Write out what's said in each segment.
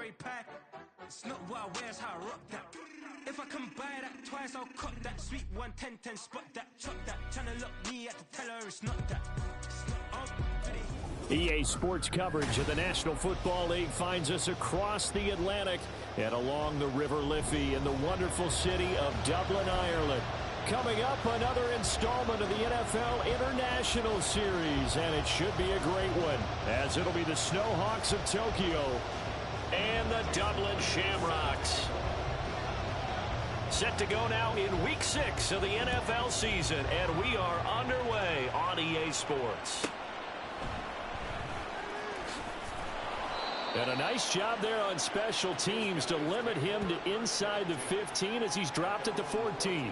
cherry pie. It's not what I wear, it's how I rock that. If I can buy that twice, I'll cut that. Sweet 110, spot that, chop that. Tryna lock me at the teller, it's not that. EA Sports coverage of the National Football League finds us across the Atlantic and along the River Liffey in the wonderful city of Dublin, Ireland. Coming up, another installment of the NFL International Series, and it should be a great one, as it'll be the Snowhawks of Tokyo and the Dublin Shamrocks. Set to go now in Week 6 of the NFL season, and we are underway on EA Sports. And a nice job there on special teams to limit him to inside the 15 as he's dropped at the 14.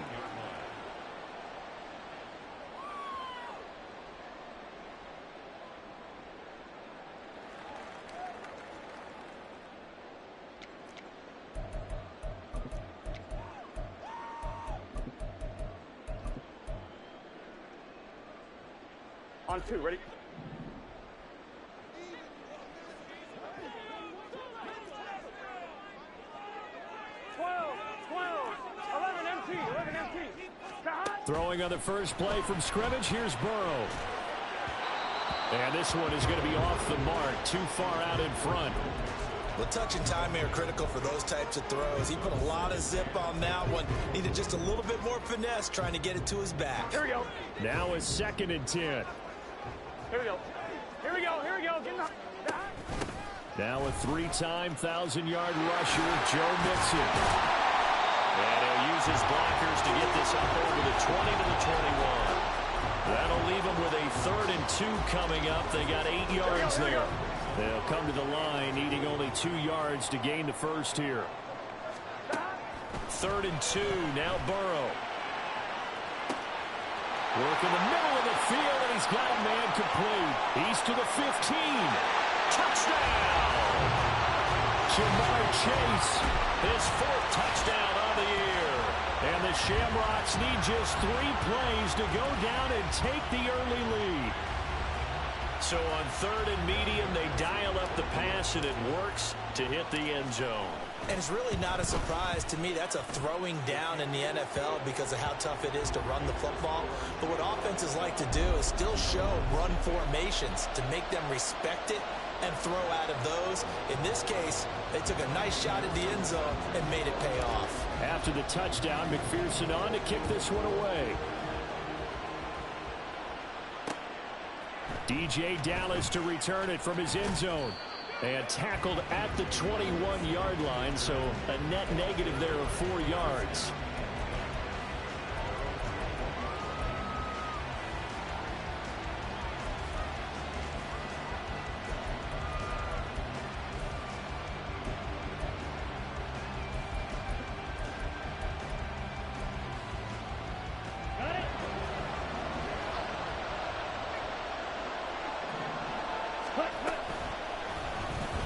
On 2, ready? Throwing on the first play from scrimmage, here's Burrow. And this one is going to be off the mark, too far out in front. Well, touch and time are critical for those types of throws. He put a lot of zip on that one. Needed just a little bit more finesse trying to get it to his back. Here we go. Now it's 2nd and 10. Here we go. Here we go. Here we go. Get in the... Now a 3-time 1,000-yard rusher, Joe Mixon. And he'll use his blockers to get this up over the 20 to the 21. That'll leave him with a 3rd and 2 coming up. They got 8 yards there. They'll come to the line, needing only 2 yards to gain the first here. 3rd and 2, now Burrow. Work in the middle of the field, and he's got a man complete. He's to the 15. Touchdown! Jamar Chase, his 4th touchdown on the year. And the Shamrocks need just 3 plays to go down and take the early lead. So on 3rd and medium, they dial up the pass, and it works to hit the end zone. And it's really not a surprise to me. That's a throwing down in the NFL because of how tough it is to run the football. But what offenses like to do is still show run formations to make them respect it and throw out of those. In this case, they took a nice shot at the end zone and made it pay off. After the touchdown, McPherson on to kick this one away. DJ Dallas to return it from his end zone. And tackled at the 21-yard line, so a net negative there of 4 yards.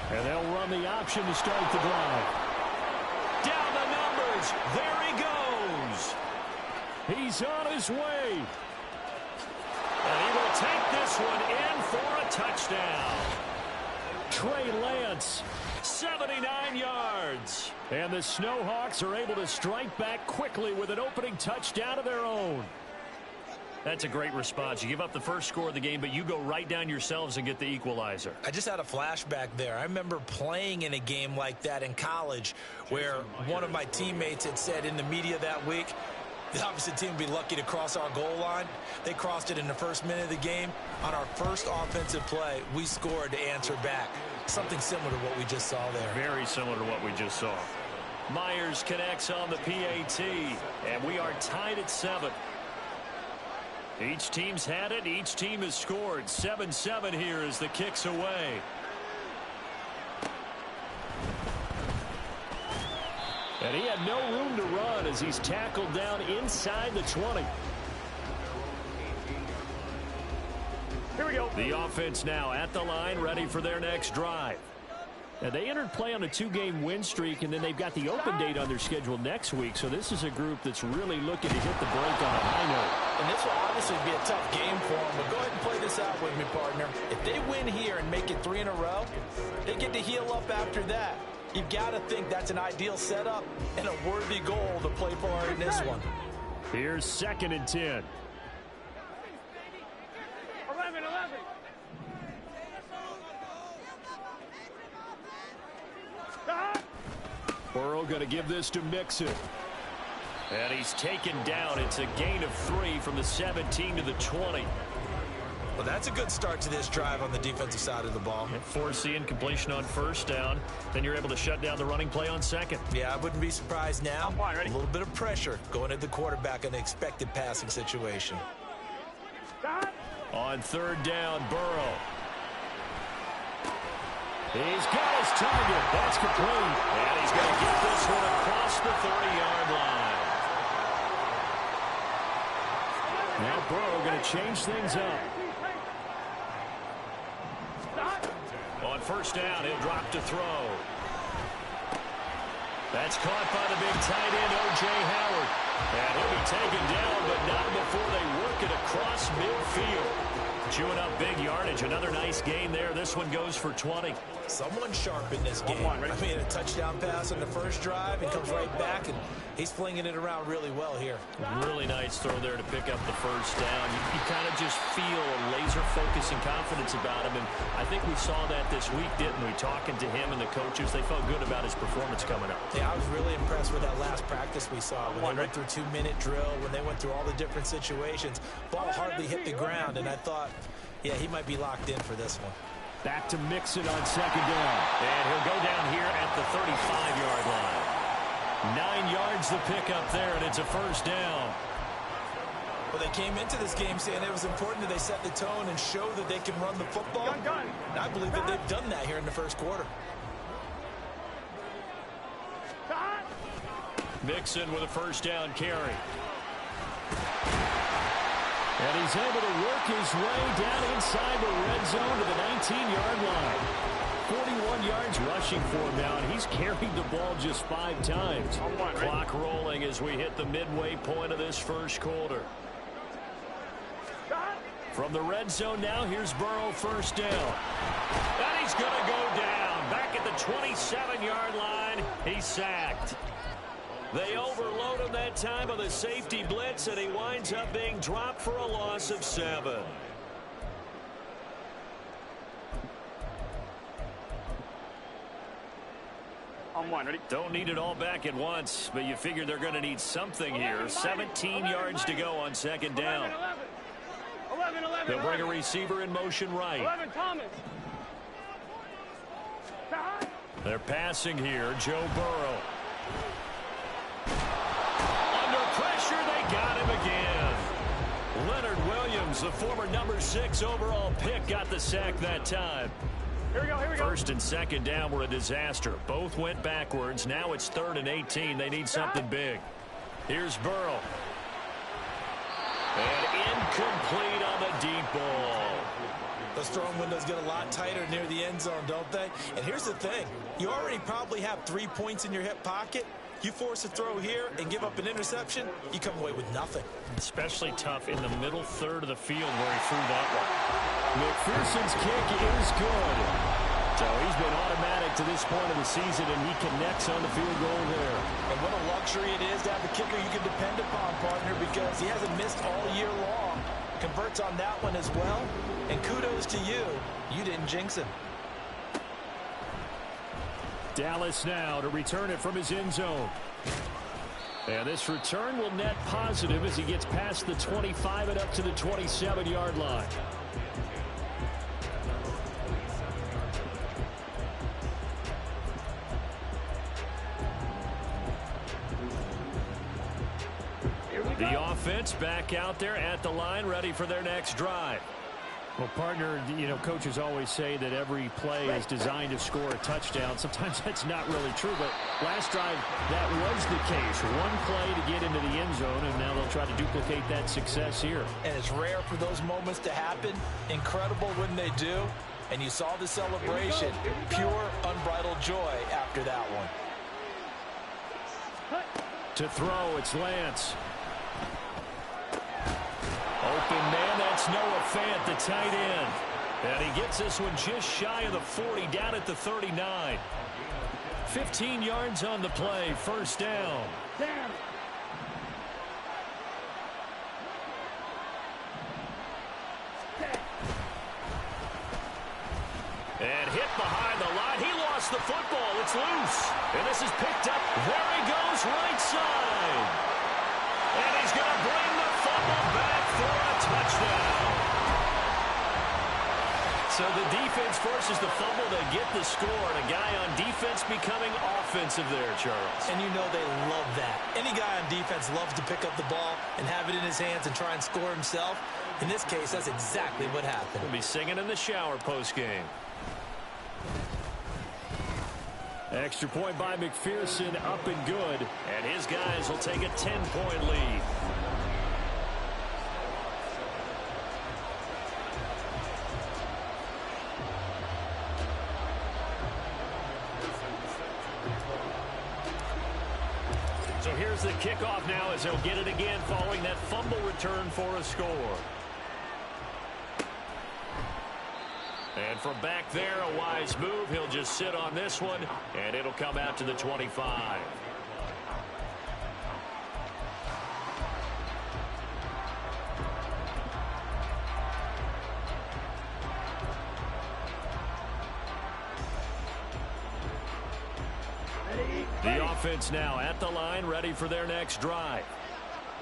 And they'll run the option to start the drive. Down the numbers. There he goes. He's on his way. And he will take this one in for a touchdown. Trey Lance, 79 yards. And the Snowhawks are able to strike back quickly with an opening touchdown of their own. That's a great response. You give up the first score of the game, but you go right down yourselves and get the equalizer. I just had a flashback there. I remember playing in a game like that in college where one of my teammates had said in the media that week, the opposite team would be lucky to cross our goal line. They crossed it in the first minute of the game. On our first offensive play, we scored to answer back. Something similar to what we just saw there. Very similar to what we just saw. Myers connects on the PAT, and we are tied at 7. Each team's had it. Each team has scored. 7-7 here as the kick's away. And he had no room to run as he's tackled down inside the 20. Here we go. The offense now at the line, ready for their next drive. Now, they entered play on a 2-game win streak, and then they've got the open date on their schedule next week. So this is a group that's really looking to hit the break on a high note. And this will obviously be a tough game for them, but go ahead and play this out with me, partner. If they win here and make it 3 in a row, they get to heal up after that. You've got to think that's an ideal setup and a worthy goal to play for in this one. Here's 2nd and 10. 11. Burrow going to give this to Mixon. And he's taken down. It's a gain of 3 from the 17 to the 20. Well, that's a good start to this drive on the defensive side of the ball. Forcing incompletion on 1st down. Then you're able to shut down the running play on 2nd. Yeah, I wouldn't be surprised now. A little bit of pressure going at the quarterback in an expected passing situation. On 3rd down, Burrow. He's got his target. That's complete. And he's going to get this one across the 30-yard line. Now Burrow going to change things up. On 1st down, he'll drop to throw. That's caught by the big tight end, O.J. Howard. And he'll be taken down, but not before they work it across midfield. Chewing up big yardage. Another nice gain there. This one goes for 20. Someone sharp in this game. I mean, a touchdown pass on the first drive and comes right back, and he's flinging it around really well here. Really nice throw there to pick up the 1st down. You kind of just feel a laser focus and confidence about him, and I think we saw that this week, didn't we? Talking to him and the coaches, they felt good about his performance coming up. Yeah, I was really impressed with that last practice we saw when they went through 2-minute drill, when they went through all the different situations. Ball hardly hit the ground, and I thought, yeah, he might be locked in for this one. Back to Mixon on 2nd down. And he'll go down here at the 35-yard line. 9 yards the pickup there, and it's a 1st down. Well, they came into this game saying it was important that they set the tone and show that they can run the football. And I believe that they've done that here in the 1st quarter. Mixon with a 1st down carry. And he's able to work his way down inside the red zone to the 19-yard line. 41 yards rushing for him now, and he's carried the ball just 5 times. Clock rolling as we hit the midway point of this 1st quarter. From the red zone now, here's Burrow 1st down. And he's going to go down. Back at the 27-yard line, he's sacked. They overload him that time with a safety blitz, and he winds up being dropped for a loss of 7. On 1, ready? Don't need it all back at once, but you figure they're going to need something here. 17 yards to go on 2nd down. 11. They'll bring a receiver in motion right. 11, Thomas. They're passing here, Joe Burrow. Under pressure, they got him again. Leonard Williams, the former number 6 overall pick, got the sack that time. Here we go. 1st and 2nd down were a disaster. Both went backwards. Now it's 3rd and 18. They need something big. Here's Burrow. And incomplete on the deep ball. Those throwing windows get a lot tighter near the end zone, don't they? And here's the thing. You already probably have 3 points in your hip pocket. You force a throw here and give up an interception, you come away with nothing. Especially tough in the middle 3rd of the field where he threw that one. McPherson's kick is good. So he's been automatic to this point of the season, and he connects on the field goal there. And what a luxury it is to have a kicker you can depend upon, partner, because he hasn't missed all year long. Converts on that one as well. And kudos to you. You didn't jinx him. Dallas now to return it from his end zone. And this return will net positive as he gets past the 25 and up to the 27-yard line. The offense back out there at the line, ready for their next drive. Well, partner, you know, coaches always say that every play is designed to score a touchdown. Sometimes that's not really true, but last drive, that was the case. One play to get into the end zone, and now they'll try to duplicate that success here. And it's rare for those moments to happen. Incredible when they do. And you saw the celebration. Pure, unbridled joy after that one. To throw, it's Lance. Open man, that's Noah Fant, the tight end. And he gets this one just shy of the 40, down at the 39. 15 yards on the play, first down. Damn. And hit behind the line. He lost the football. It's loose. And this is picked up. There he goes, right side. And he's going to bring the fumble back for a touchdown. So the defense forces the fumble to get the score. And a guy on defense becoming offensive there, Charles. And you know they love that. Any guy on defense loves to pick up the ball and have it in his hands and try and score himself. In this case, that's exactly what happened. He'll be singing in the shower post-game. Extra point by McPherson, up and good. And his guys will take a 10-point lead. So here's the kickoff now as they'll get it again following that fumble return for a score. And from back there, a wise move. He'll just sit on this one, and it'll come out to the 25. The offense now at the line, ready for their next drive.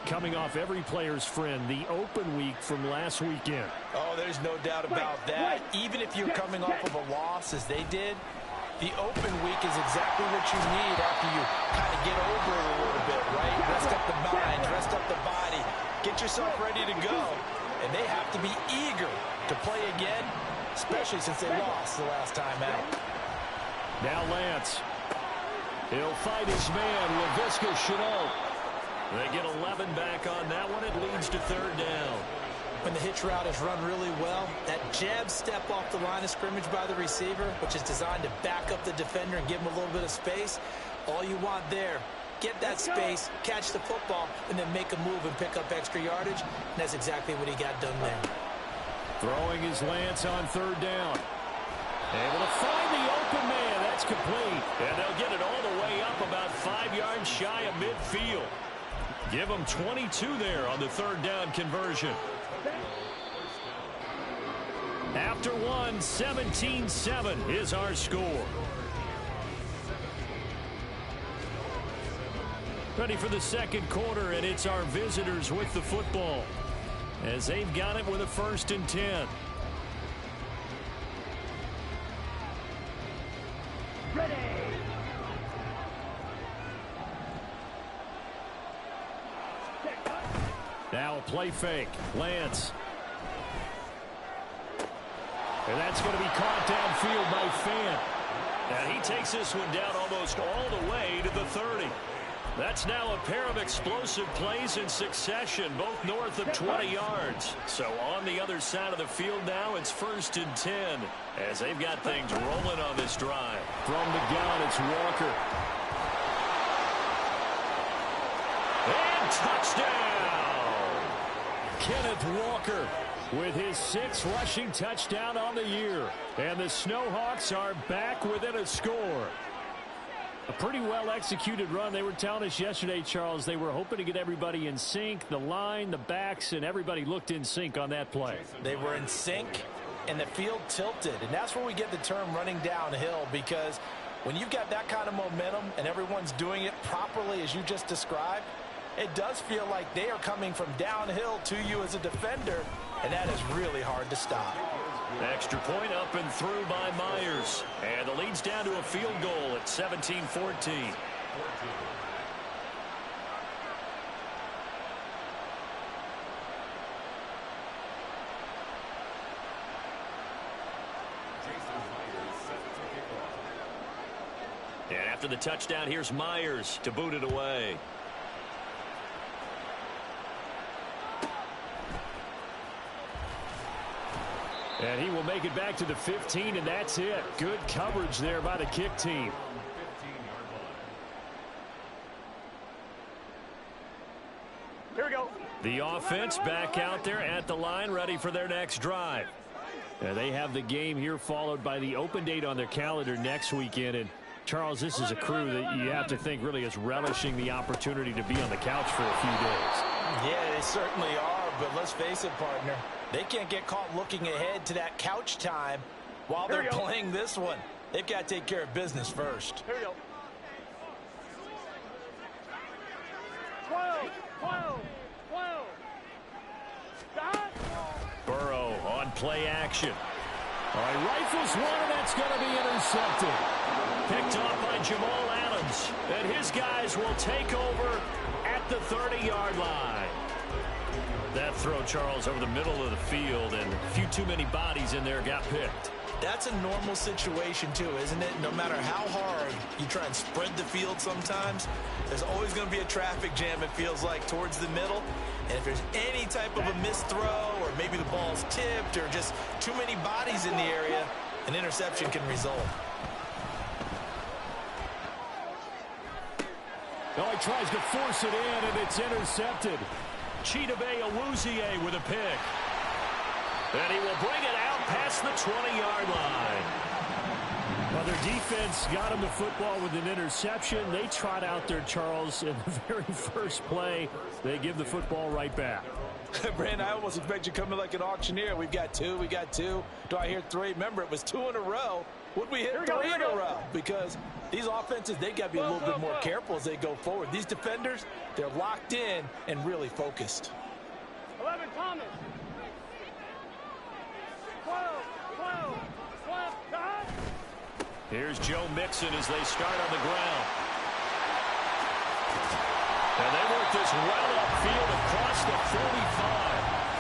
Coming off every player's friend, the open week from last weekend. Oh, there's no doubt about that. Even if you're coming off of a loss, as they did, the open week is exactly what you need after you kind of get over it a little bit, right? Rest up the mind, rest up the body, get yourself ready to go. And they have to be eager to play again, especially since they lost the last time out. Now Lance. He'll fight his man, Laviska Shenault. They get 11 back on that one. It leads to third down. When the hitch route is run really well, that jab step off the line of scrimmage by the receiver, which is designed to back up the defender and give him a little bit of space, all you want there, get that space, catch the football, and then make a move and pick up extra yardage. And that's exactly what he got done there. Throwing his Lance on third down. Able to find the open man. That's complete. And they'll get it all the way up about 5 yards shy of midfield. Give them 22 there on the third down conversion. After one, 17-7 is our score. Ready for the second quarter, and it's our visitors with the football as they've got it with a 1st and 10. Ready. Now a play fake. Lance. And that's going to be caught downfield by Fant. And he takes this one down almost all the way to the 30. That's now a pair of explosive plays in succession, both north of 20 yards. So on the other side of the field now, it's 1st and 10 as they've got things rolling on this drive. From the gun, it's Walker. And touchdown! Kenneth Walker with his 6th rushing touchdown on the year. And the Snowhawks are back within a score. A pretty well-executed run. They were telling us yesterday, Charles, they were hoping to get everybody in sync. The line, the backs, and everybody looked in sync on that play. They were in sync, and the field tilted. And that's where we get the term running downhill, because when you've got that kind of momentum and everyone's doing it properly as you just described, it does feel like they are coming from downhill to you as a defender, and that is really hard to stop. Extra point up and through by Myers. And the lead's down to a field goal at 17-14. And after the touchdown, here's Myers to boot it away. And he will make it back to the 15, and that's it. Good coverage there by the kick team. Here we go. The offense back out there at the line, ready for their next drive. They have the game here followed by the open date on their calendar next weekend. And Charles, this is a crew that you have to think really is relishing the opportunity to be on the couch for a few days. Yeah, they certainly are, but let's face it, partner. They can't get caught looking ahead to that couch time while they're playing this one. They've got to take care of business first. Here we go. 12, 12, 12. Stop. Burrow on play action. All right, rifles one, and that's going to be intercepted. Picked off by Jamal Adams. And his guys will take over at the 30-yard line. That throw, Charles, over the middle of the field, and a few too many bodies in there got picked. That's a normal situation, too, isn't it? No matter how hard you try and spread the field sometimes, there's always going to be a traffic jam, it feels like, towards the middle. And if there's any type of a missed throw, or maybe the ball's tipped, or just too many bodies in the area, an interception can result. Oh, he tries to force it in, and it's intercepted. Chidobe Awuzie with a pick. And he will bring it out past the 20-yard line. Well, their defense got him the football with an interception. They trot out there, Charles, in the very first play. They give the football right back. Brandon, I almost expect you to come in like an auctioneer. We've got two. We got two. Do I hear three? Remember, it was two in a row. Would we hit three in a row? Because these offenses, they got to be a little bit more careful as they go forward. These defenders, they're locked in and really focused. 11, Thomas. 12, 12, 12, God. Here's Joe Mixon as they start on the ground. And they work this well upfield across the 45.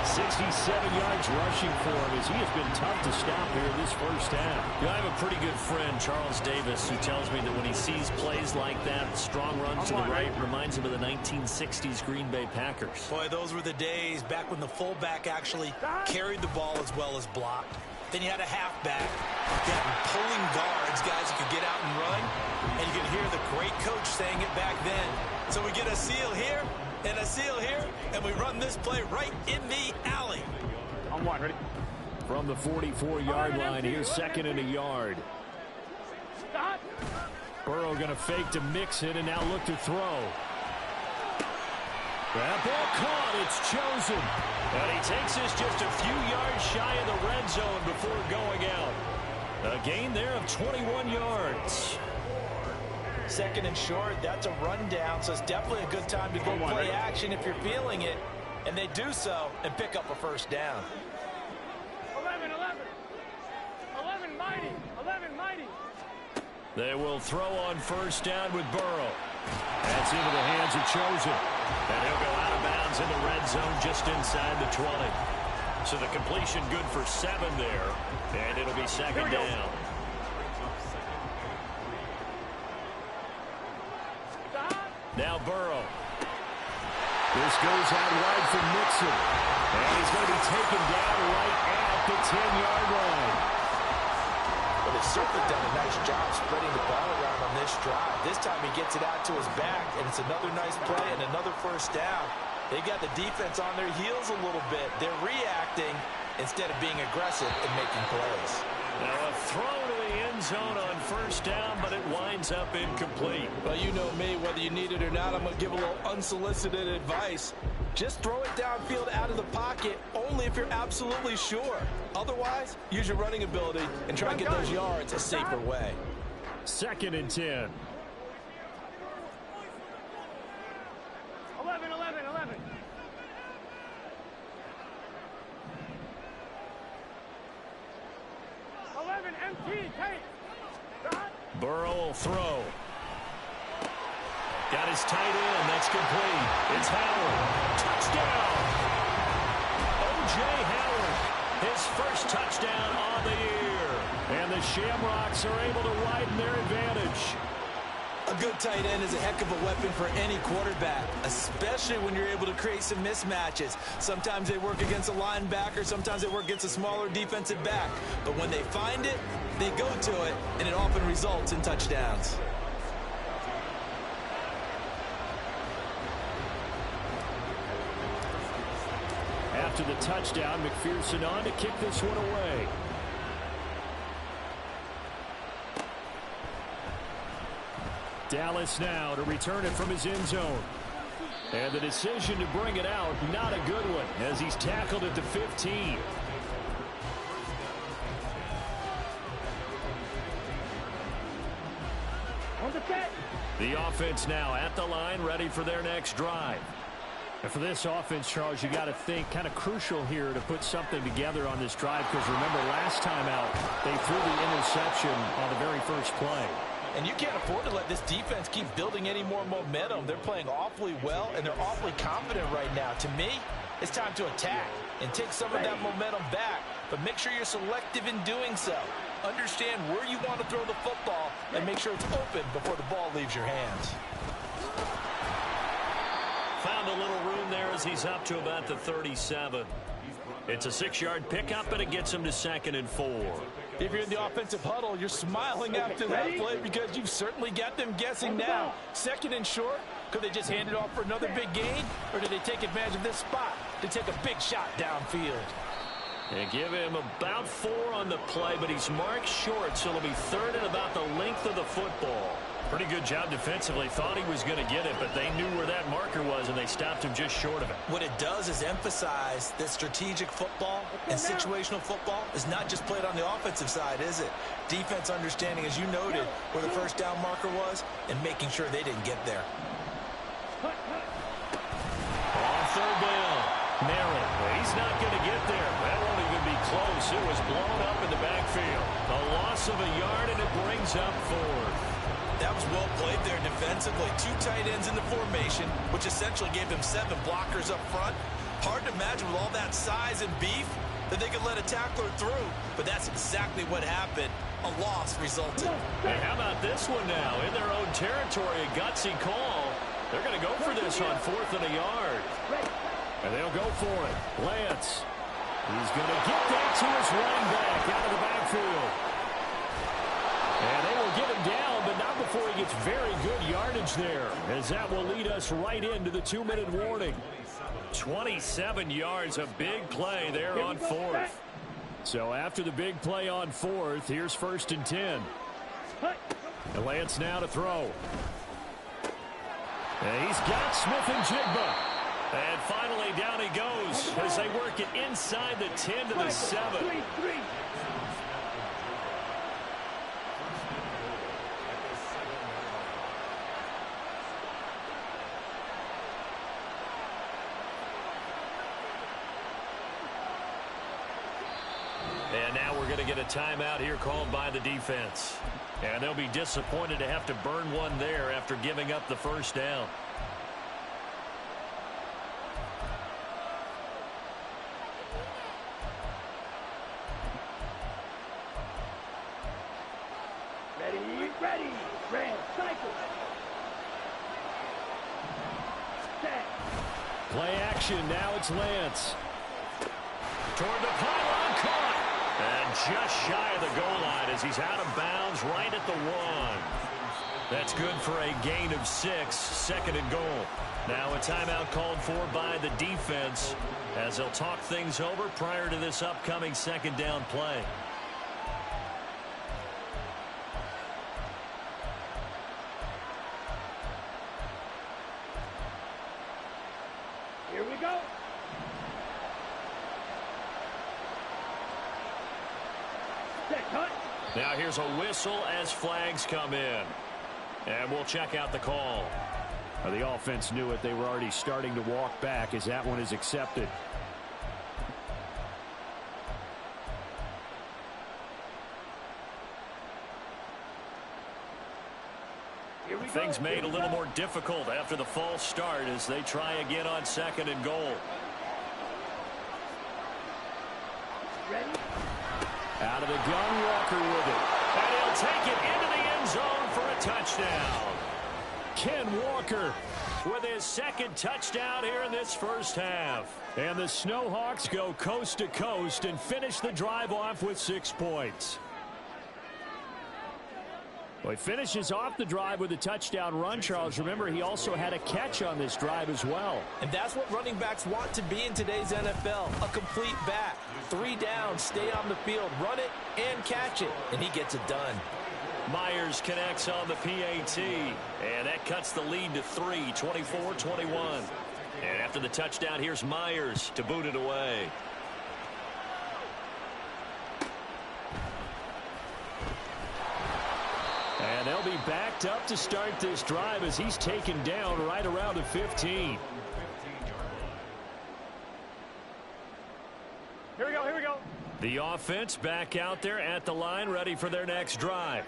67 yards rushing for him as he has been tough to stop here in this first half. I have a pretty good friend, Charles Davis, who tells me that when he sees plays like that, strong runs to the right, reminds him of the 1960s Green Bay Packers. Boy, those were the days back when the fullback actually carried the ball as well as blocked. Then you had a halfback, pulling guards, guys who could get out and run, and you could hear the great coach saying it back then. So we get a seal here and a seal here, and we run this play right in the alley. On one, ready? From the 44-yard line, here's second and a yard. Stop. Burrow going to fake to Mixon and now look to throw. That ball caught. It's chosen. And he takes this just a few yards shy of the red zone before going out. A gain there of 21 yards. Second and short, that's a rundown, so it's definitely a good time to go play action if you're feeling it. And they do so and pick up a first down. 11, 11. 11 mighty. 11 mighty. They will throw on first down with Burrow. That's into the hands of Chosen. And he'll go out of bounds in the red zone just inside the 20. So the completion good for 7 there. And it'll be second down. Now Burrow. This goes out wide for Mixon. And he's going to be taken down right at the 10-yard line. But they've certainly done a nice job spreading the ball around on this drive. This time he gets it out to his back, and it's another nice play and another first down. They got the defense on their heels a little bit. They're reacting instead of being aggressive and making plays. Now a throw to the end zone on first down, but it winds up incomplete. Well, you know me, whether you need it or not, I'm going to give a little unsolicited advice. Just throw it downfield out of the pocket only if you're absolutely sure. Otherwise, use your running ability and try and get those yards a safer way. Second and 10. 11, 11, 11. Burrow will throw. Got his tight end. That's complete. It's Howard. Touchdown. O.J. Howard. His first touchdown on the year. And the Shamrocks are able to widen their advantage. A good tight end is a heck of a weapon for any quarterback, especially when you're able to create some mismatches. Sometimes they work against a linebacker, sometimes they work against a smaller defensive back. But when they find it, they go to it, and it often results in touchdowns. After the touchdown, McPherson on to kick this one away. Dallas now to return it from his end zone. And the decision to bring it out, not a good one, as he's tackled at the 15. On the set. The offense now at the line, ready for their next drive. And for this offense, Charles, you got to think kind of crucial here to put something together on this drive, because remember last time out they threw the interception on the very first play. And you can't afford to let this defense keep building any more momentum. They're playing awfully well, and they're awfully confident right now. To me, it's time to attack and take some of that momentum back, but make sure you're selective in doing so. Understand where you want to throw the football and make sure it's open before the ball leaves your hands. Found a little room there as he's up to about the 37. It's a 6-yard pickup, and it gets him to 2nd and 4. If you're in the offensive huddle, you're smiling after that play because you've certainly got them guessing now. 2nd and short, could they just hand it off for another big gain, or did they take advantage of this spot to take a big shot downfield? They give him about 4 on the play, but he's marked short, so it'll be 3rd and about the length of the football. Pretty good job defensively. Thought he was going to get it, but they knew where that marker was, and they stopped him just short of it. What it does is emphasize that strategic football and situational football is not just played on the offensive side, is it? Defense understanding, as you noted, where the first down marker was and making sure they didn't get there. On 3rd down, Merrill. He's not going to get there. That won't even be close. It was blown up in the backfield. A loss of a yard, and it brings up 4th. That was well played there defensively. 2 tight ends in the formation, which essentially gave him 7 blockers up front. Hard to imagine with all that size and beef that they could let a tackler through, but that's exactly what happened. A loss resulted. And how about this one now? In their own territory, a gutsy call. They're going to go for this on 4th and a yard. And they'll go for it. Lance. He's going to get that to his running back out of the backfield. And they will get him down, but not before he gets very good yardage there, as that will lead us right into the 2-minute warning. 27 yards, a big play there on 4th. So after the big play on 4th, here's 1st and 10. And Lance now to throw. And he's got Smith and Jigba. And finally down he goes as they work it inside the 10 to the 7. And now we're going to get a timeout here called by the defense. And they'll be disappointed to have to burn one there after giving up the first down. Ready, ran, cycle. Set. Play action, now it's Lance. Toward the pylon, caught. And just shy of the goal line as he's out of bounds right at the 1. That's good for a gain of 6, 2nd and goal. Now a timeout called for by the defense as they'll talk things over prior to this upcoming 2nd down play. Here we go. Set, cut. Now here's a whistle as flags come in. And we'll check out the call. The offense knew it. They were already starting to walk back as that one is accepted. Things made a little more difficult after the false start as they try again on 2nd and goal. Ready. Out of the gun, Walker with it. And he'll take it into the end zone for a touchdown. Ken Walker with his 2nd touchdown here in this first half. And the Snowhawks go coast to coast and finish the drive off with 6 points. Well, he finishes off the drive with a touchdown run, Charles. Remember, he also had a catch on this drive as well. And that's what running backs want to be in today's NFL, a complete back. 3 down, stay on the field, run it, and catch it. And he gets it done. Myers connects on the PAT, and that cuts the lead to 3, 24-21. And after the touchdown, here's Myers to boot it away. And they'll be backed up to start this drive as he's taken down right around the 15. Here we go, here we go. The offense back out there at the line, ready for their next drive.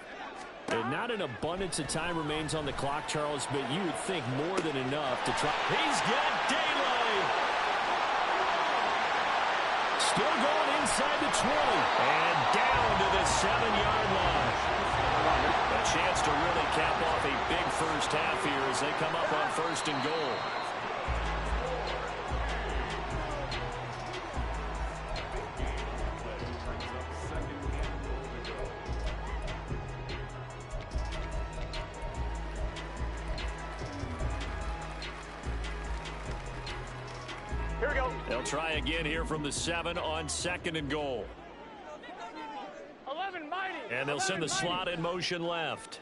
And not an abundance of time remains on the clock, Charles, but you would think more than enough to try. He's got daylight. Still going inside the 20. And down to the 7-yard line. A chance to really cap off a big first half here as they come up on 1st and goal. Here we go. They'll try again here from the 7 on 2nd and goal. 11 mighty. And they'll send the slot in motion left.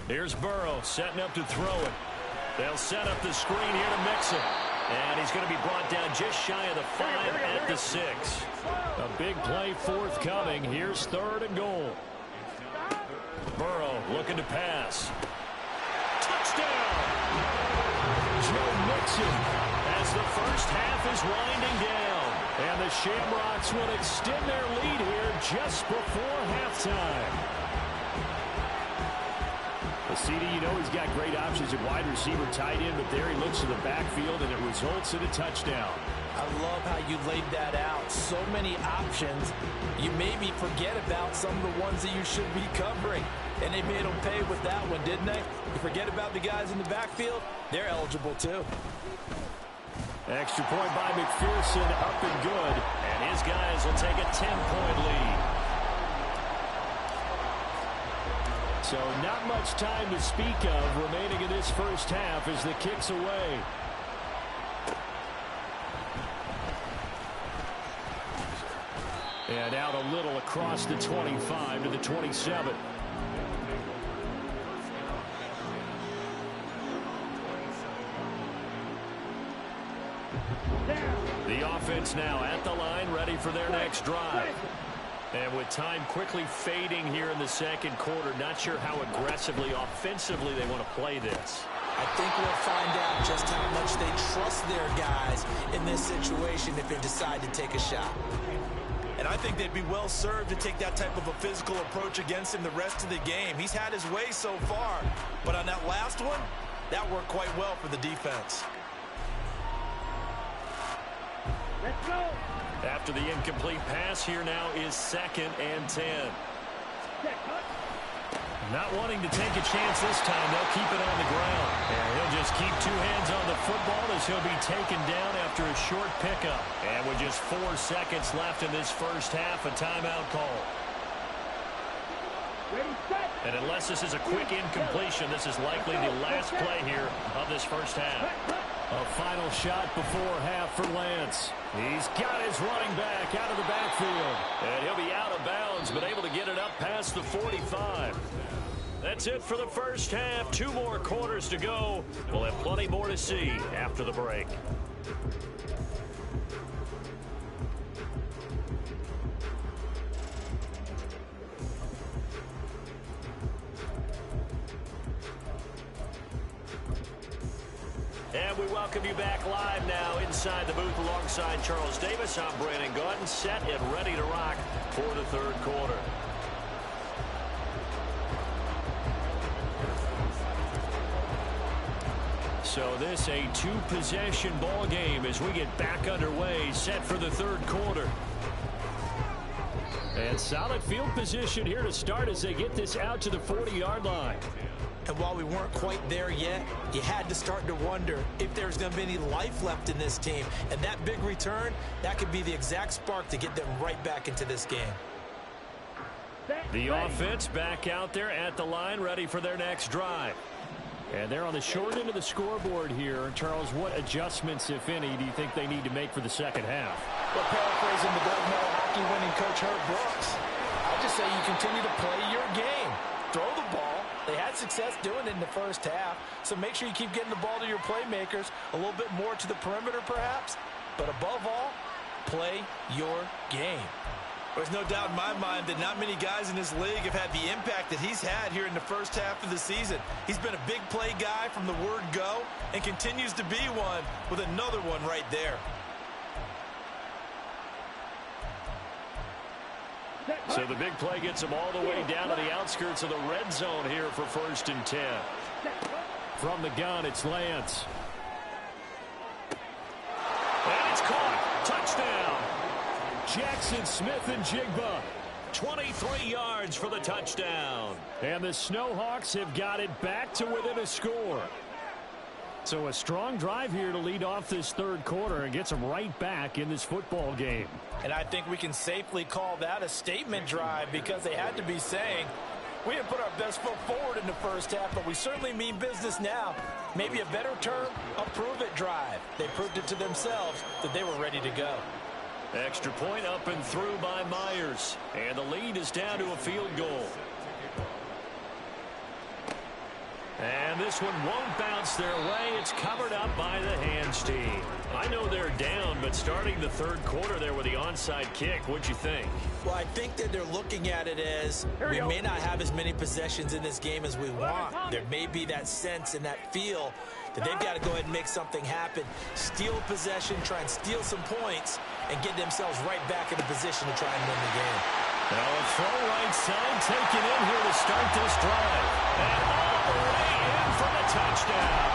Here's Burrow setting up to throw it. They'll set up the screen here to mix it. And he's going to be brought down just shy of the 5 at the 6. A big play forthcoming. Here's 3rd and goal. Burrow looking to pass. Touchdown! Joe Mixon as the first half is winding down. And the Shamrocks will extend their lead here just before halftime. CD, you know he's got great options at wide receiver, tight end, but there he looks to the backfield, and it results in a touchdown. I love how you laid that out. So many options. You maybe forget about some of the ones that you should be covering. And they made them pay with that one, didn't they? You forget about the guys in the backfield, they're eligible too. Extra point by McPherson, up and good. And his guys will take a 10-point lead. So not much time to speak of remaining in this first half as the kick's away. And out a little across the 25 to the 27. The offense now at the line, ready for their next drive. And with time quickly fading here in the 2nd quarter, not sure how aggressively, offensively they want to play this. I think we'll find out just how much they trust their guys in this situation if they decide to take a shot. And I think they'd be well served to take that type of a physical approach against him the rest of the game. He's had his way so far, but on that last one, that worked quite well for the defense. Let's go. After the incomplete pass, here now is 2nd and 10. Not wanting to take a chance this time, they'll keep it on the ground. And he'll just keep 2 hands on the football as he'll be taken down after a short pickup. And with just 4 seconds left in this first half, a timeout call. And unless this is a quick incompletion, this is likely the last play here of this first half. A final shot before half for Lance. He's got his running back out of the backfield. And he'll be out of bounds, but able to get it up past the 45. That's it for the first half. 2 more quarters to go. We'll have plenty more to see after the break. And we welcome you back live now inside the booth alongside Charles Davis. I'm Brandon Gaudin, set and ready to rock for the 3rd quarter. So this a 2-possession ball game as we get back underway, set for the 3rd quarter. And solid field position here to start as they get this out to the 40-yard line. And while we weren't quite there yet, you had to start to wonder if there's going to be any life left in this team. And that big return, that could be the exact spark to get them right back into this game. The offense back out there at the line, ready for their next drive. And they're on the short end of the scoreboard here. Charles, what adjustments, if any, do you think they need to make for the second half? Well, paraphrasing the gold medal hockey winning coach Herb Brooks, I I just say you continue to play your game. Throw the ball. They had success doing it in the first half, so make sure you keep getting the ball to your playmakers, a little bit more to the perimeter perhaps, but above all, play your game. There's no doubt in my mind that not many guys in this league have had the impact that he's had here in the first half of the season. He's been a big play guy from the word go and continues to be one with another one right there. So the big play gets him all the way down to the outskirts of the red zone here for 1st and 10. From the gun, it's Lance. And it's caught. Touchdown. Jackson Smith-Njigba. 23 yards for the touchdown. And the Snowhawks have got it back to within a score. So a strong drive here to lead off this third quarter and gets them right back in this football game. And I think we can safely call that a statement drive because they had to be saying, we didn't put our best foot forward in the first half, but we certainly mean business now. Maybe a better term, a prove-it drive. They proved it to themselves that they were ready to go. Extra point up and through by Myers. And the lead is down to a field goal. And this one won't bounce their way. It's covered up by the hands team. I know they're down, but starting the third quarter there with the onside kick, what'd you think? Well, I think that they're looking at it as we may not have as many possessions in this game as we want. There may be that sense and that feel that they've got to go ahead and make something happen, steal possession, try and steal some points, and get themselves right back in a position to try and win the game. Now a throw right side taken in here to start this drive. And all the way in for the touchdown.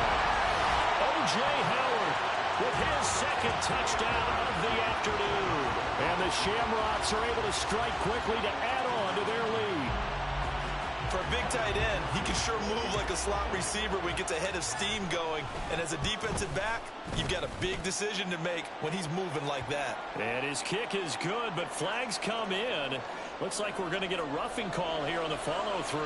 O.J. Howard with his second touchdown of the afternoon. And the Shamrocks are able to strike quickly to add on to their lead. For a big tight end, he can sure move like a slot receiver when he gets a head of steam going. And as a defensive back, you've got a big decision to make when he's moving like that. And his kick is good, but flags come in. Looks like we're going to get a roughing call here on the follow-through.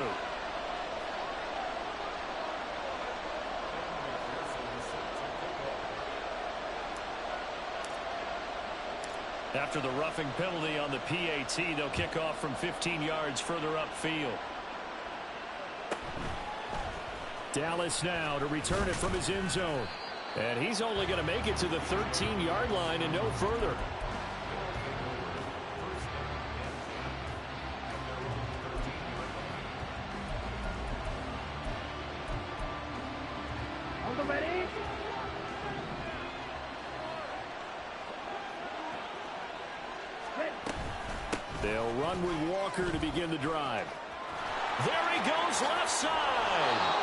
After the roughing penalty on the PAT, they'll kick off from 15 yards further upfield. Dallas now to return it from his end zone. And he's only going to make it to the 13-yard line and no further. They'll run with Walker to begin the drive. There he goes left side.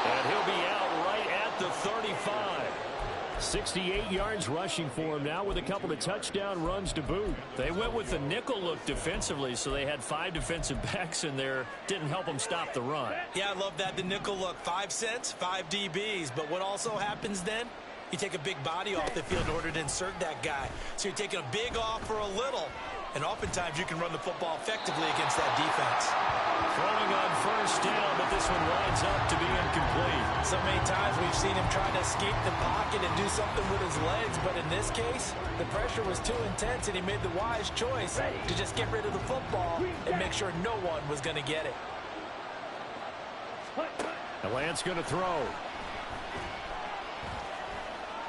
And he'll be out right at the 35. 68 yards rushing for him now with a couple of touchdown runs to boot. They went with the nickel look defensively, so they had 5 defensive backs in there. Didn't help them stop the run. Yeah, I love that, the nickel look. 5 cents, 5 DBs. But what also happens then? You take a big body off the field in order to insert that guy. So you're taking a big off for a little. And oftentimes you can run the football effectively against that defense. Throwing on first down, but this one winds up to be incomplete. So many times we've seen him trying to escape the pocket and do something with his legs, but in this case, the pressure was too intense and he made the wise choice to just get rid of the football and make sure no one was going to get it. And Lance going to throw.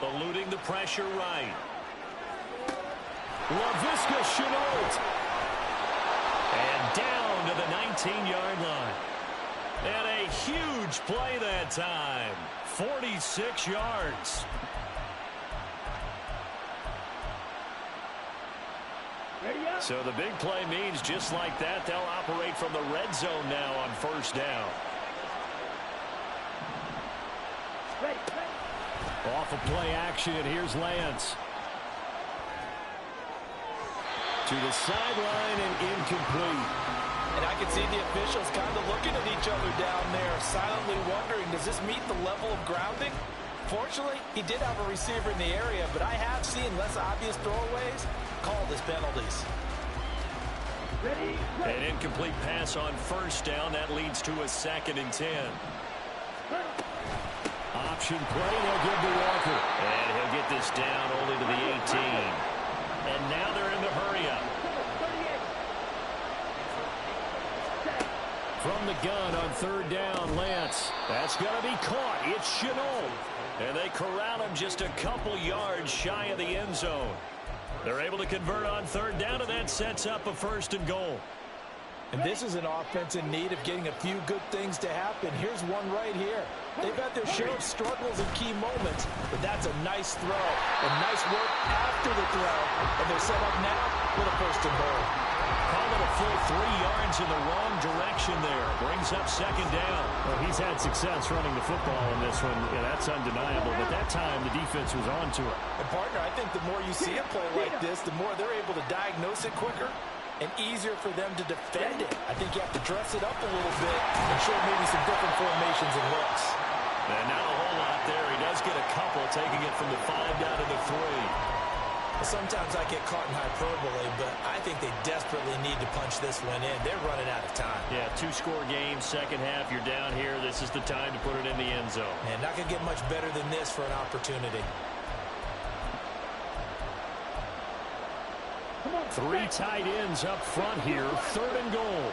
Eluding the pressure right. LaVisca Chenault. And down to the 19-yard line. And a huge play that time. 46 yards. So the big play means just like that, they'll operate from the red zone now on first down. Off of play action, here's Lance. To the sideline and incomplete. And I can see the officials kind of looking at each other down there, silently wondering, does this meet the level of grounding? Fortunately, he did have a receiver in the area, but I have seen less obvious throwaways called as penalties. An incomplete pass on first down. That leads to a 2nd and 10. Option play, they'll give to Walker. And he'll get this down only to the 18. And now they're in the hurry-up. From the gun on third down, Lance. That's going to be caught. It's Chenault. And they corral him just a couple yards shy of the end zone. They're able to convert on third down, and that sets up a 1st and goal. And this is an offense in need of getting a few good things to happen. Here's one right here. They've had their share of struggles in key moments, but that's a nice throw. And nice work after the throw. And they're set up now with a 1st and goal. Call it a full 3 yards in the wrong direction there. Brings up 2nd down. Well, he's had success running the football in this one. Yeah, that's undeniable. But that time, the defense was on to it. And, partner, I think the more you see a play like this, the more they're able to diagnose it quicker and easier for them to defend it. I think you have to dress it up a little bit and show maybe some different formations and looks. And not a whole lot there. He does get a couple, taking it from the 5 down to the 3. Sometimes I get caught in hyperbole, but I think they desperately need to punch this one in. They're running out of time. Yeah, 2-score game, second half. You're down here. This is the time to put it in the end zone. Man, not going to get much better than this for an opportunity. 3 tight ends up front here. 3rd and goal.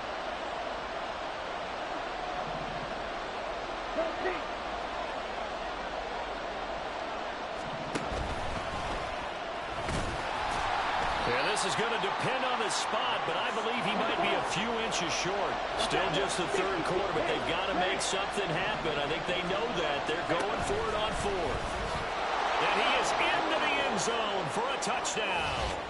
Yeah, this is going to depend on the spot, but I believe he might be a few inches short. Still just the 3rd quarter, but they've got to make something happen. I think they know that. They're going for it on 4th. And he is into the end zone for a touchdown.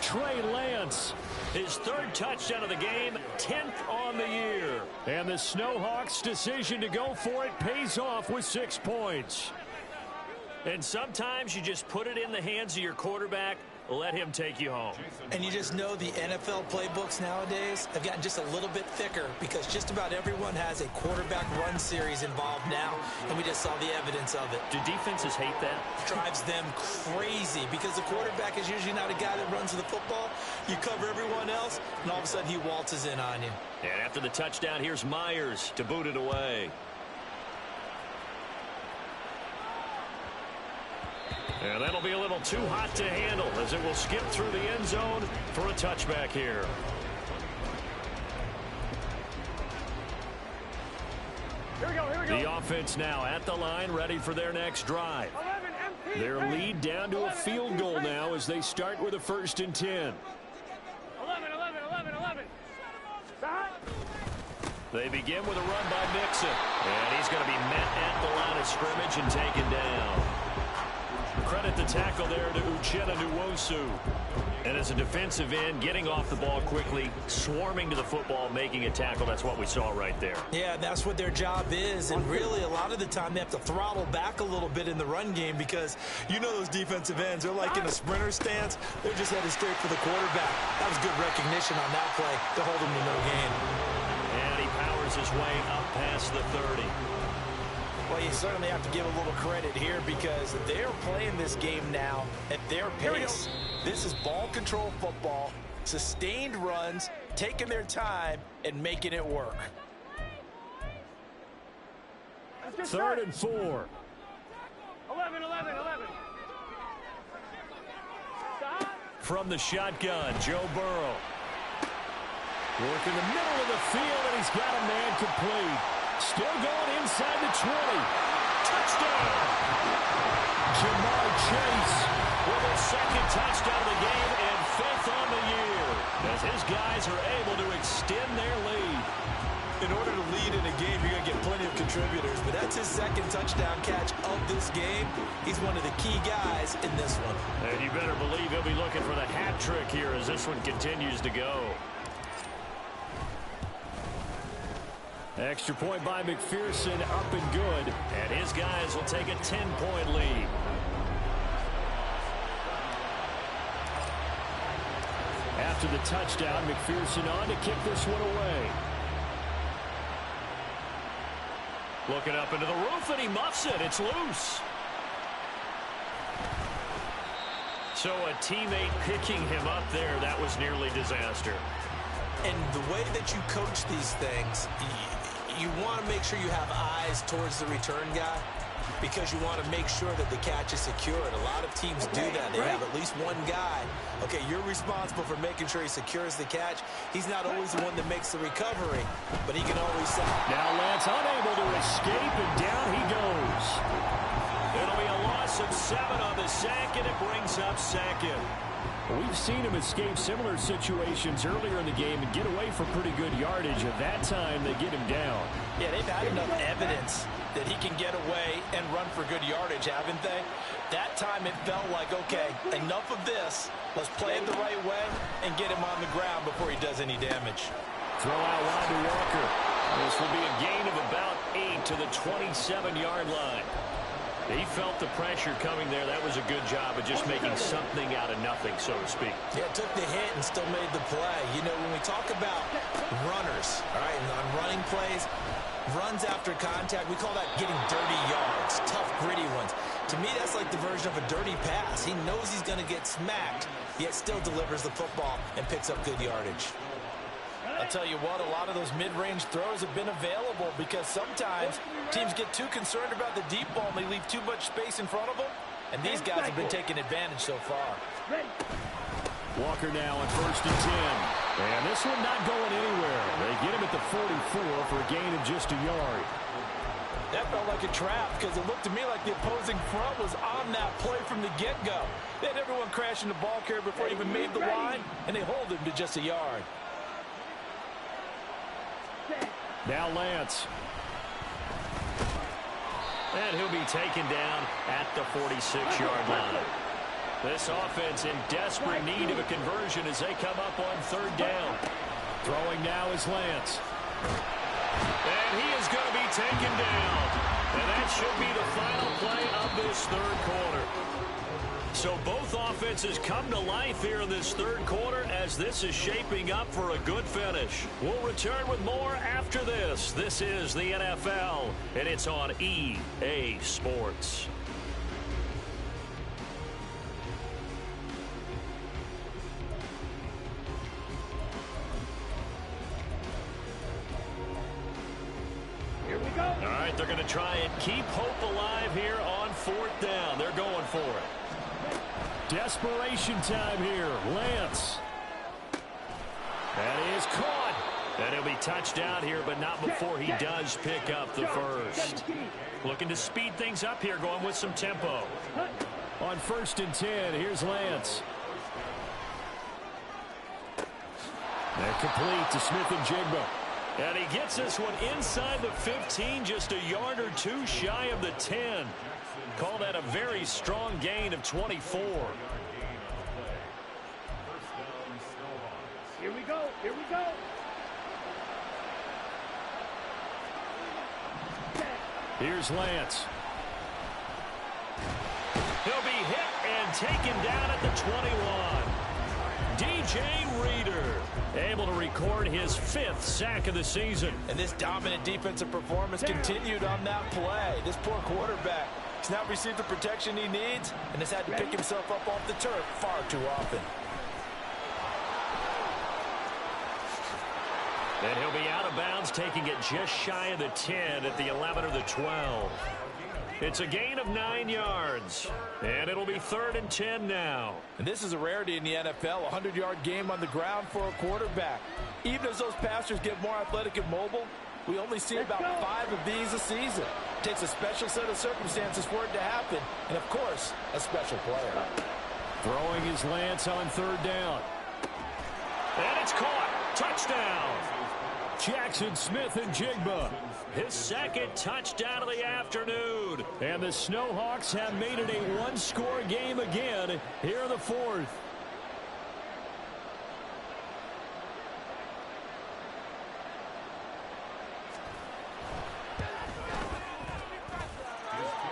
Trey Lance, his 3rd touchdown of the game, 10th on the year. And the Snowhawks' decision to go for it pays off with 6 points. And sometimes you just put it in the hands of your quarterback, let him take you home. And you just know the NFL playbooks nowadays have gotten just a little bit thicker because just about everyone has a quarterback run series involved now, and we just saw the evidence of it. Do defenses hate that? Drives them crazy because the quarterback is usually not a guy that runs the football. You cover everyone else, and all of a sudden he waltzes in on you. And after the touchdown, here's Myers to boot it away. And that'll be a little too hot to handle as it will skip through the end zone for a touchback here. Here we go. The offense now at the line, ready for their next drive. Their lead down to a field goal now as they start with a 1st and 10. 11. They begin with a run by Mixon. And he's going to be met at the line of scrimmage and taken down. Credit the tackle there to Uchenna Nwosu. And as a defensive end, getting off the ball quickly, swarming to the football, making a tackle. That's what we saw right there. Yeah, that's what their job is. And really, a lot of the time, they have to throttle back a little bit in the run game because you know those defensive ends, they're like in a sprinter stance. They're just headed straight for the quarterback. That was good recognition on that play to hold him to no gain. And he powers his way up past the 30. Well, you certainly have to give a little credit here because they're playing this game now at their pace. This is ball control football, sustained runs, taking their time, and making it work. 3rd and 4. 11. From the shotgun, Joe Burrow. Work in the middle of the field, and he's got a man complete. Still going inside the 20. Touchdown! Jamar Chase with a 2nd touchdown of the game and 5th on the year as his guys are able to extend their lead. In order to lead in a game, you're going to get plenty of contributors, but that's his 2nd touchdown catch of this game. He's one of the key guys in this one. And you better believe he'll be looking for the hat trick here as this one continues to go. Extra point by McPherson, up and good. And his guys will take a 10-point lead. After the touchdown, McPherson on to kick this one away. Looking up into the roof, and he muffs it. It's loose. So a teammate picking him up there, that was nearly disaster. And the way that you coach these things, you want to make sure you have eyes towards the return guy. because you want to make sure that the catch is secured. A lot of teams do that. They have at least one guy. Okay, you're responsible for making sure he secures the catch. He's not always the one that makes the recovery, but he can always say. Now Lance unable to escape, and down he goes. It'll be a loss of 7 on the sack, and it brings up second. We've seen him escape similar situations earlier in the game and get away for pretty good yardage. At that time, they get him down. Yeah, they've had enough evidence that he can get away and run for good yardage, haven't they? That time it felt like, okay, enough of this. Let's play it the right way and get him on the ground before he does any damage. Throw out wide to Walker. This will be a gain of about 8 to the 27-yard line. He felt the pressure coming there. That was a good job of just making something out of nothing, so to speak. Yeah, took the hit and still made the play. You know, when we talk about runners, all right, and on running plays, runs after contact, we call that getting dirty yards, tough, gritty ones. To me, that's like the version of a dirty pass. He knows he's going to get smacked, yet still delivers the football and picks up good yardage. I'll tell you what, a lot of those mid-range throws have been available because sometimes teams get too concerned about the deep ball and they leave too much space in front of them, and these guys have been taking advantage so far. Walker now on 1st and 10. And this one not going anywhere. They get him at the 44 for a gain of just a yard. That felt like a trap because it looked to me like the opposing front was on that play from the get-go. They had everyone crashing the ball carrier before he even made the line, and they hold him to just a yard. Now Lance. And he'll be taken down at the 46-yard line. This offense in desperate need of a conversion as they come up on 3rd down. Throwing now is Lance. And he is going to be taken down. And that should be the final play of this 3rd quarter. So both offenses come to life here in this 3rd quarter as this is shaping up for a good finish. We'll return with more after this. This is the NFL, and it's on EA Sports. Here we go. All right, they're going to try and keep hope alive here on 4th down. They're going for it. Desperation time here. Lance. That is caught. And he'll be touched out here, but not before he does pick up the first. Looking to speed things up here, going with some tempo. On 1st and 10, here's Lance. They're complete to Smith and Jigba. And he gets this one inside the 15, just a yard or 2 shy of the 10. Call that a very strong gain of 24. Here we go. Here we go. Here's Lance. He'll be hit and taken down at the 21. DJ Reader able to record his 5th sack of the season. And this dominant defensive performance continued on that play. This poor quarterback has not received the protection he needs and has had to pick himself up off the turf far too often. And he'll be out of bounds, taking it just shy of the 10 at the 11 or the 12. It's a gain of 9 yards, and it'll be 3rd and 10 now. And this is a rarity in the NFL, a 100-yard game on the ground for a quarterback. Even as those passers get more athletic and mobile, we only see about 5 of these a season. It takes a special set of circumstances for it to happen, and of course, a special player. Throwing his Lance on 3rd down. And it's caught. Touchdown. Jackson Smith and Jigba. His 2nd touchdown of the afternoon. And the Snowhawks have made it a 1-score game again here in the 4th.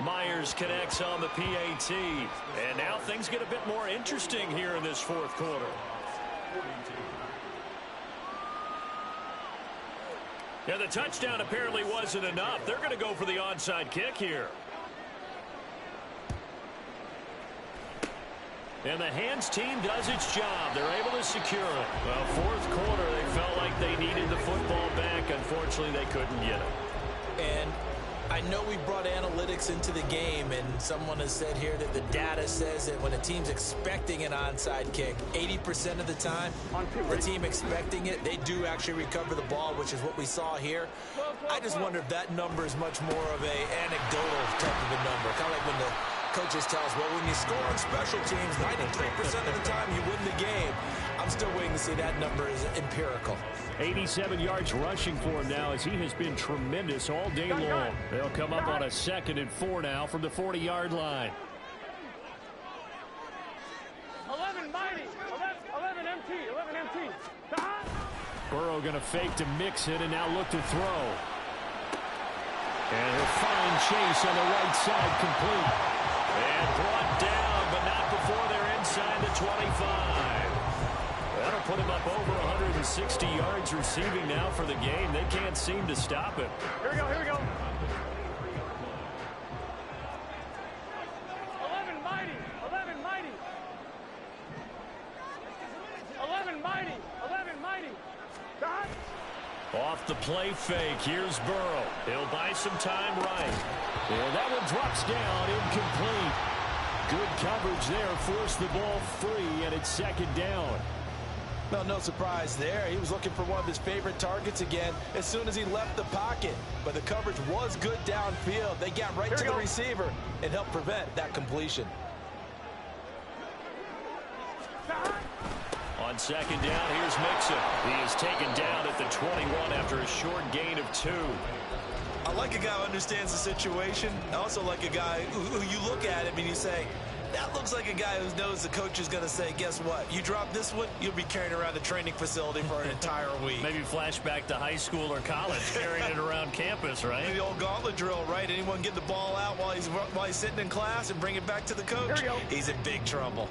Myers connects on the PAT. And now things get a bit more interesting here in this 4th quarter. Yeah, the touchdown apparently wasn't enough. They're going to go for the onside kick here. And the hands team does its job. They're able to secure it. Well, 4th quarter, they felt like they needed the football back. Unfortunately, they couldn't get it. And I I know we brought analytics into the game, and someone has said here that the data says that when a team's expecting an onside kick, 80% of the time, the team expecting it, they do actually recover the ball, which is what we saw here. I just wonder if that number is much more of a anecdotal type of a number, kind of like when the coaches tell us, well, when you score on special teams, 93% of the time you win the game. I'm still waiting to see that number is empirical. 87 yards rushing for him now as he has been tremendous all day long. They'll come up on a 2nd and 4 now from the 40-yard line. 11 mighty, 11 MT, 11 MT. Burrow going to fake to mix it and now look to throw. And he'll find Chase on the right side, complete. And brought down, but not before they're inside the 25. That'll put him up over 160 yards receiving now for the game. They can't seem to stop him. Here we go, here we go. 11 mighty, 11 mighty. 11 mighty, 11 mighty. Off the play fake, here's Burrow. He'll buy some time right. And that one drops down, incomplete. Good coverage there, forced the ball free, and it's 2nd down. Well, no surprise there. He was looking for one of his favorite targets again as soon as he left the pocket. But the coverage was good downfield. They got right to the receiver and helped prevent that completion. On 2nd down, here's Mixon. He is taken down at the 21 after a short gain of 2. I like a guy who understands the situation. I also like a guy who you look at him and you say, that looks like a guy who knows the coach is going to say, guess what? You drop this one, you'll be carrying around the training facility for an entire week. Maybe flashback to high school or college, carrying it around campus, right? The old gauntlet drill, right? Anyone get the ball out while he's sitting in class and bring it back to the coach? He's in big trouble.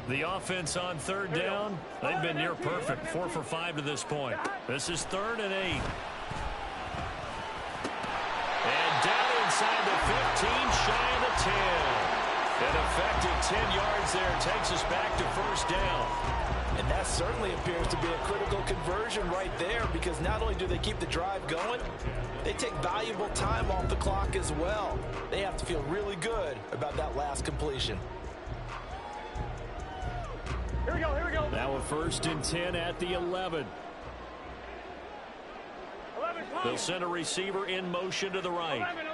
The offense on 3rd down, they've been near perfect, 4 for 5 to this point. This is 3rd and 8. And down inside the 15, shy of the 10. An effective 10 yards there takes us back to 1st down. And that certainly appears to be a critical conversion right there, because not only do they keep the drive going, they take valuable time off the clock as well. They have to feel really good about that last completion. Here we go, here we go. Now a 1st and 10 at the 11. 11 They'll send a receiver in motion to the right. 11.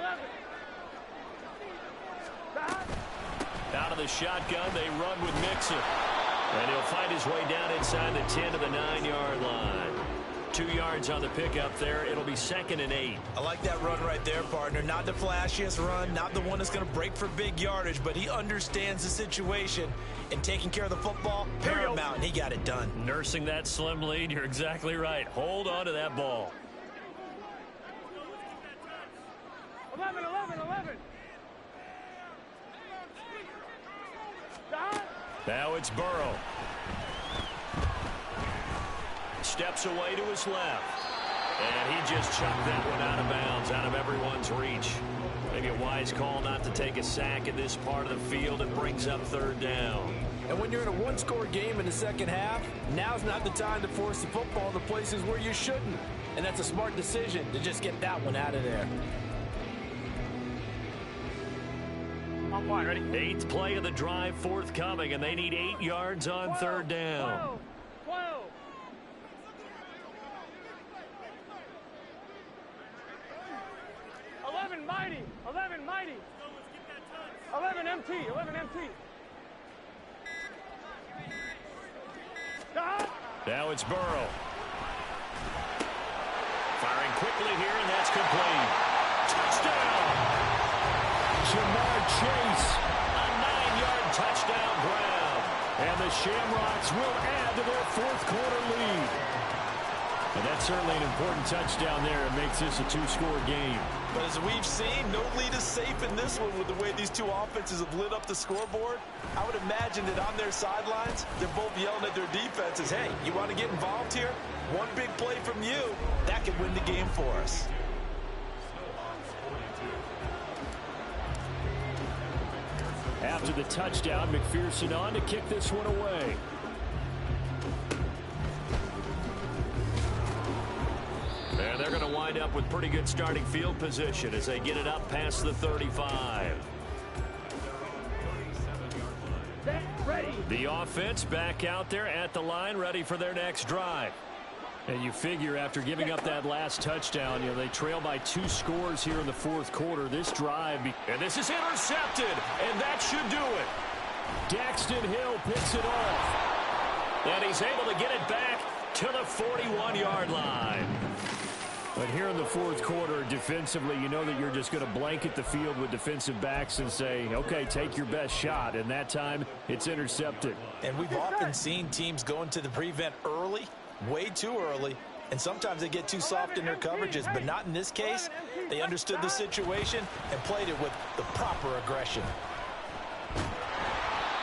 Out of the shotgun, they run with Mixon. And he'll find his way down inside the 10 to the 9-yard line. 2 yards on the pickup there. It'll be 2nd and 8. I like that run right there, partner. Not the flashiest run, not the one that's going to break for big yardage, but he understands the situation, and taking care of the football, paramount, and he got it done. Nursing that slim lead, you're exactly right. Hold on to that ball. 11. Now it's Burrow. Steps away to his left. And he just chucked that one out of bounds, out of everyone's reach. Maybe a wise call not to take a sack in this part of the field. It brings up 3rd down. And when you're in a one-score game in the 2nd half, now's not the time to force the football in the places where you shouldn't. And that's a smart decision to just get that one out of there. I'm fine, ready? 8th play of the drive forthcoming, and they need 8 yards on 3rd down. 12. 11 mighty, 11 mighty. 11 MT, 11 MT. Now it's Burrow. Firing quickly here, and that's complete. Touchdown! Jamar Chase, a 9-yard touchdown grab. And the Shamrocks will add to their 4th quarter lead. And that's certainly an important touchdown there. It makes this a 2-score game. But as we've seen, no lead is safe in this one with the way these two offenses have lit up the scoreboard. I would imagine that on their sidelines, they're both yelling at their defenses, hey, you want to get involved here? One big play from you, that could win the game for us. After the touchdown, McPherson on to kick this one away. And they're going to wind up with with pretty good starting field position as they get it up past the 35. The offense back out there at the line, ready for their next drive. And you figure after giving up that last touchdown, they trail by 2 scores here in the fourth quarter. This drive, and this is intercepted, and that should do it. Daxton Hill picks it off. And he's able to get it back to the 41-yard line. But here in the fourth quarter, defensively, you know that you're just going to blanket the field with defensive backs and say, okay, take your best shot. And that time, it's intercepted. And we've often seen teams go into the prevent early, way too early, and sometimes they get too soft in their coverages, but not in this case. They understood the situation and played it with the proper aggression.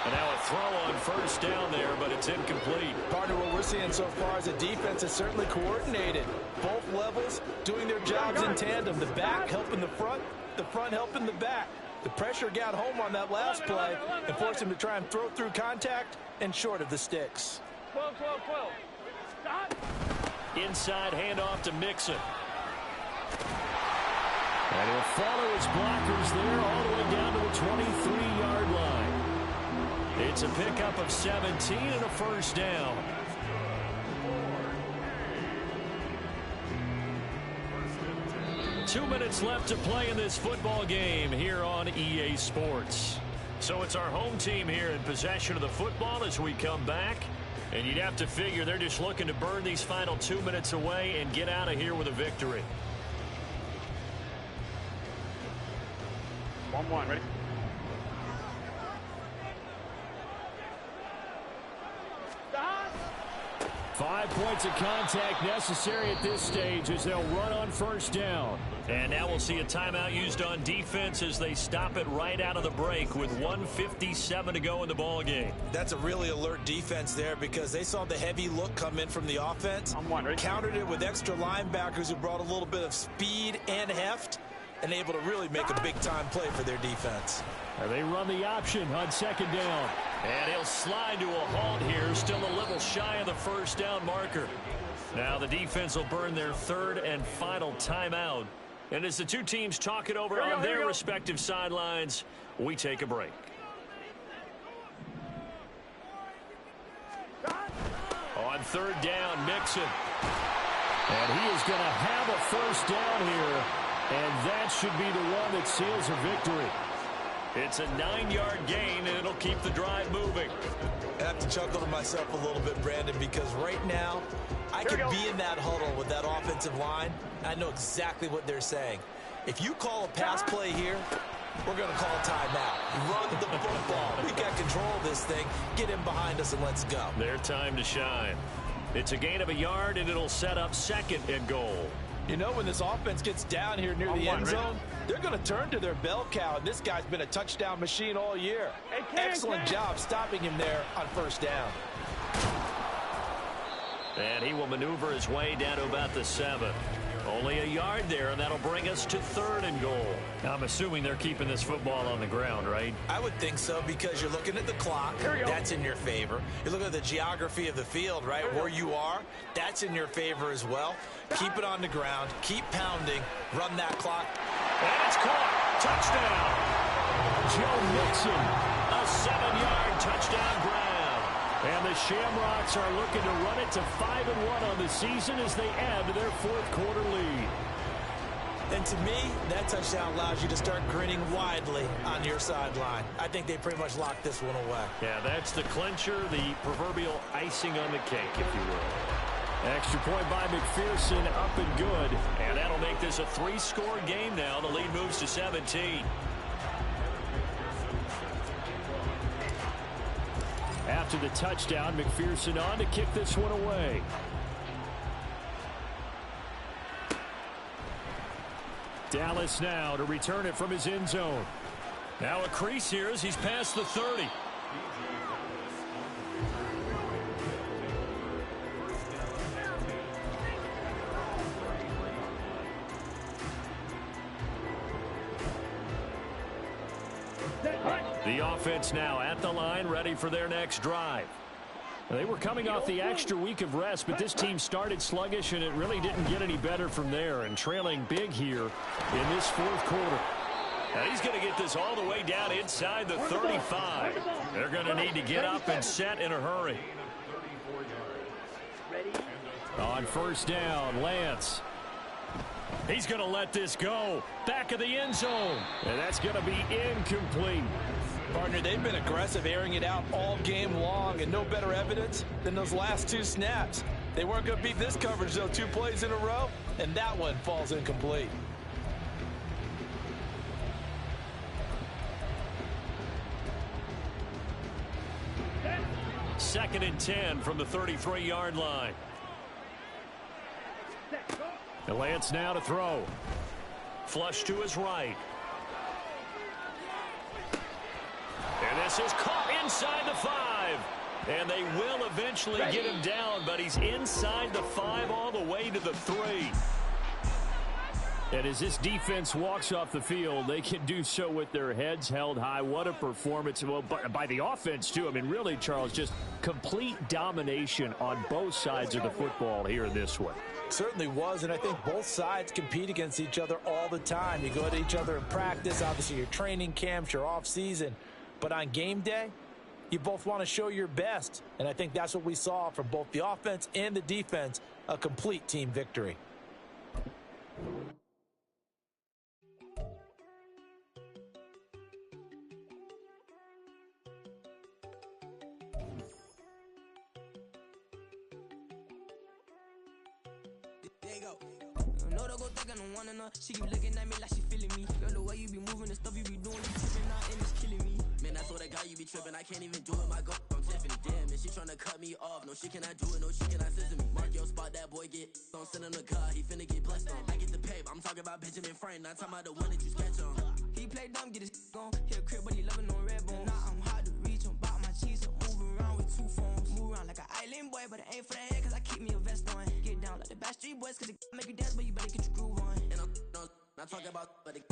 And now a throw on first down there, but it's incomplete. Partner, what we're seeing so far is the defense is certainly coordinated. Both levels doing their jobs in tandem. The back helping the front helping the back. The pressure got home on that last play and forced him to try and throw through contact and short of the sticks. 12. Stop. Inside handoff to Mixon. And he'll follow his blockers there all the way down to the 23-yard line. It's a pickup of 17 and a first down. Two minutes left to play in this football game here on EA Sports. So it's our home team here in possession of the football as we come back. And you'd have to figure they're just looking to burn these final 2 minutes away and get out of here with a victory. 1-1, ready? 5 points of contact necessary at this stage as they'll run on first down. And now we'll see a timeout used on defense as they stop it right out of the break with 1:57 to go in the ball game. That's a really alert defense there because they saw the heavy look come in from the offense, countered it with extra linebackers who brought a little bit of speed and heft, and able to really make a big-time play for their defense. And they run the option on second down. And he'll slide to a halt here, still a little shy of the first down marker. Now the defense will burn their third and final timeout. And as the two teams talk it over on their respective sidelines, we take a break. On third down, Mixon. And he is going to have a first down here. And that should be the one that seals a victory. It's a 9-yard gain, and it'll keep the drive moving. I have to chuckle to myself a little bit, Brandon, because right now I could be in that huddle with that offensive line. I know exactly what they're saying. If you call a pass play here, we're going to call a timeout. Run the football. We got control of this thing. Get in behind us and let's go. Their time to shine. It's a gain of a yard, and it'll set up second and goal. You know, when this offense gets down here near the end zone, they're going to turn to their bell cow, and this guy's been a touchdown machine all year. Excellent job stopping him there on first down. And he will maneuver his way down to about the 7. Only a yard there, and that'll bring us to third and goal. I'm assuming they're keeping this football on the ground, right? I would think so because you're looking at the clock. That's in your favor. You look at the geography of the field, right? Where you are, that's in your favor as well. Keep it on the ground. Keep pounding. Run that clock. And it's caught. Touchdown. Joe Mixon. A 7-yard touchdown grab. And the Shamrocks are looking to run it to 5-1 on the season as they add to their fourth quarter lead. And to me, that touchdown allows you to start grinning widely on your sideline. I think they pretty much locked this one away. Yeah, that's the clincher, the proverbial icing on the cake, if you will. Extra point by McPherson, up and good. And that'll make this a 3-score game now. The lead moves to 17. After the touchdown, McPherson on to kick this one away. Dallas now to return it from his end zone. Now a crease here as he's past the 30. The offense now at the line, ready for their next drive. They were coming off the extra week of rest, but this team started sluggish, and it really didn't get any better from there, and trailing big here in this fourth quarter. Now he's going to get this all the way down inside the 35. They're going to need to get up and set in a hurry. On first down, Lance. He's going to let this go. Back of the end zone. And that's going to be incomplete. Partner, they've been aggressive, airing it out all game long, and no better evidence than those last two snaps. They weren't going to beat this coverage, though, 2 plays in a row, and that one falls incomplete. Second and 10 from the 33-yard line. And Lance now to throw. Flush to his right. And this is caught inside the 5. And they will eventually get him down, but he's inside the 5 all the way to the 3. And as this defense walks off the field, they can do so with their heads held high. What a performance. Well, by the offense, too. I mean, really, Charles, just complete domination on both sides of the football here in this one. Certainly was, and I think both sides compete against each other all the time. You go at each other in practice, obviously your training camps, your off-season. But on game day, you both want to show your best. And I think that's what we saw from both the offense and the defense, a complete team victory. She keep looking at me like she feeling me. Girl, the way you be moving, the stuff you be doing, you tripping out and it's killing me. Man, I told that guy you be tripping, I can't even do it. My girl, I'm Tiffany. Damn, and she tryna cut me off. No, she cannot do it, no, she cannot scissor me. Mark your spot, that boy get on. Send him the car, he finna get blessed on. I get the paper, I'm talking about Benjamin Frank, not talking about the one that you sketch on. He play dumb, get his on. He a crib, but he loving on red bone. Now I'm hard to reach, I'm bout my cheese, I'm moving around with 2 phones. Move around like an island boy, but it ain't for the head, cause I keep me a vest on. Get down like the Backstreet Boys, cause it make you dance, but you better get your groove on. And I'm not talking about, but it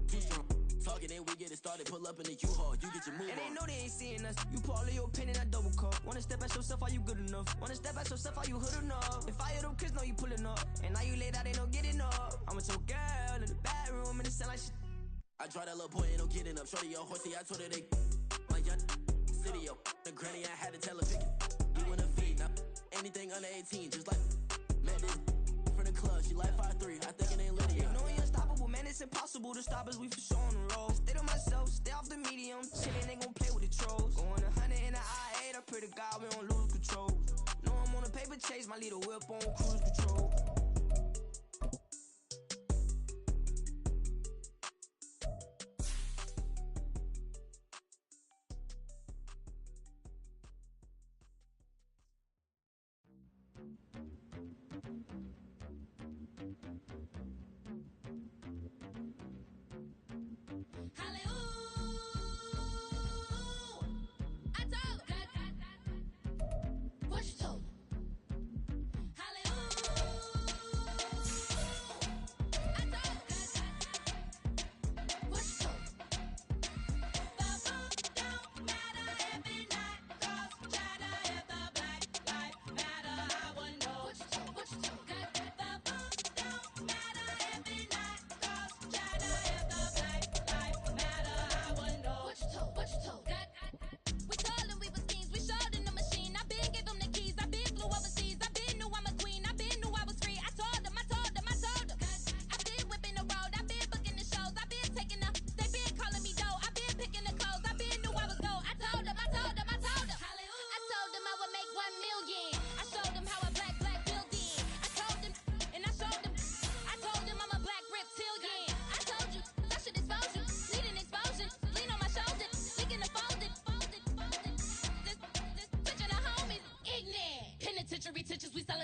too strong. Talking and we get it started, pull up in the U-Haul, you get your move on. And they know they ain't seeing us. You pull all of your pen in that double cup. Wanna step at yourself, are you good enough? Wanna step at yourself, are you hood enough? If I hear them kids, know you pulling up. And now you laid out, they don't get enough. I'm with your girl in the bedroom, and it sound like shit. I draw that little boy, ain't no getting up. Shorty, your horsey, I told her they my young city, yo. The granny, I had to tell her pick it. You in a feed, now anything under 18, just like man, this from the club, she like 5'3", I think it ain't Lydia. You know we unstoppable, man, it's impossible to stop us, we for sure on the road. Stay to myself, stay off the medium, chillin', they gon' play with the trolls. Going 100 in the I-8, I pray to God we don't lose control. Know I'm on a paper chase, my leader whip on cruise control.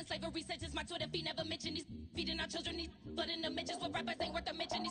Slavery sentence, my Twitter feed never mentioned these feeding our children, these blood in the mentions. What rappers ain't worth a mention.